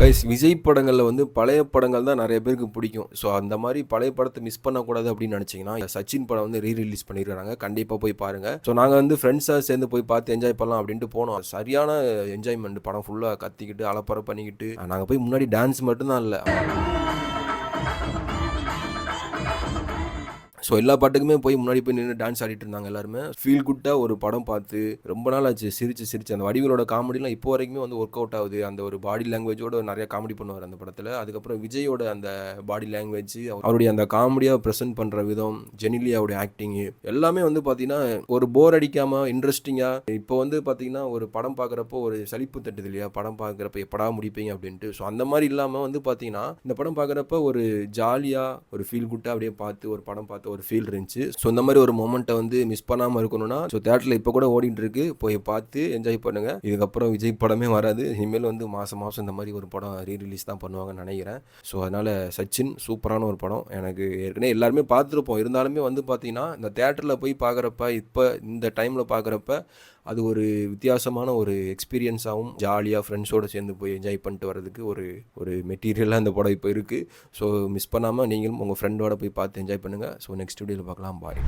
Guys Vijay படங்கள்ல வந்து பழைய படங்கள் தான் நிறைய பேருக்கு பிடிக்கும். ஸோ அந்த மாதிரி பழைய படத்தை மிஸ் பண்ணக்கூடாது அப்படின்னு நினச்சிங்கன்னா சச்சின் படம் வந்து ரிலீஸ் பண்ணியிருக்காங்க. கண்டிப்பாக போய் பாருங்க. ஸோ நாங்கள் வந்து ஃப்ரெண்ட்ஸாக சேர்ந்து போய் பார்த்து என்ஜாய் பண்ணலாம் அப்படின்ட்டு போனோம். சரியான என்ஜாய்மெண்ட். படம் ஃபுல்லாக கத்திக்கிட்டு அலப்பறை பண்ணிக்கிட்டு நாங்கள் போய் முன்னாடி டான்ஸ் மட்டும்தான் இல்லை. ஸோ எல்லா பாட்டுக்குமே போய் முன்னாடி போய் நின்று டான்ஸ் ஆடிட்டு இருந்தாங்க எல்லாருமே. ஃபீல் குட்டாக ஒரு படம் பார்த்து ரொம்ப நாள் ஆச்சு. சிரிச்சு அந்த வடிவேலோட காமெடிலாம் இப்போ வரைக்குமே வந்து ஒர்க் அவுட் ஆகுது. அந்த ஒரு பாடி லாங்குவேஜோட நிறைய காமெடி பண்ணுவார் அந்த படத்தில். அதுக்கப்புறம் விஜயோட அந்த பாடி லாங்குவேஜ், அவருடைய அந்த காமெடியாக ப்ரெசென்ட் பண்ணுற விதம், ஜெனிலியாவுடைய ஆக்டிங்கு எல்லாமே வந்து பார்த்தீங்கன்னா ஒரு போர் அடிக்காமல் இன்ட்ரெஸ்டிங்காக. இப்போ வந்து பார்த்தீங்கன்னா ஒரு படம் பார்க்குறப்போ ஒரு சலிப்பு தட்டுது இல்லையா, படம் பார்க்குறப்ப எப்படா முடிப்பீங்க அப்படின்ட்டு. ஸோ அந்த மாதிரி இல்லாமல் வந்து பார்த்தீங்கன்னா இந்த படம் பார்க்குறப்ப ஒரு ஜாலியாக ஒரு ஃபீல் குட்டாக அப்படியே பார்த்து ஒரு படம் பார்த்து ஒரு ஃபீல் இருந்துச்சு. ஸோ இந்த மாதிரி ஒரு மொமெண்ட்டை வந்து மிஸ் பண்ணாமல் இருக்கணும்னா ஸோ தேட்டரில் இப்போ கூட ஓடிட்டு இருக்கு, போய் பார்த்து என்ஜாய் பண்ணுங்க. இதுக்கப்புறம் விஜய் படமே வராது. இனிமேல் வந்து மாதம் இந்த மாதிரி ஒரு படம் ரீரிலீஸ் தான் பண்ணுவாங்கன்னு நினைக்கிறேன். ஸோ அதனால் சச்சின் சூப்பரான ஒரு படம். எனக்கு ஏற்கனவே எல்லாருமே பார்த்துருப்போம். இருந்தாலுமே வந்து பார்த்தீங்கன்னா இந்த தேட்டரில் போய் பார்க்குறப்ப இப்போ இந்த டைமில் பார்க்குறப்ப அது ஒரு வித்தியாசமான ஒரு எக்ஸ்பீரியன்ஸாகவும் ஜாலியாக ஃப்ரெண்ட்ஸோடு சேர்ந்து போய் என்ஜாய் பண்ணிட்டு வரதுக்கு ஒரு மெட்டீரியலாக இந்த படம் இப்போ இருக்குது. ஸோ மிஸ் பண்ணாமல் நீங்களும் உங்கள் ஃப்ரெண்டோட போய் பார்த்து என்ஜாய் பண்ணுங்கள். ஸோ நெக்ஸ்ட் வீடியோவில் பார்க்கலாம். பாய்.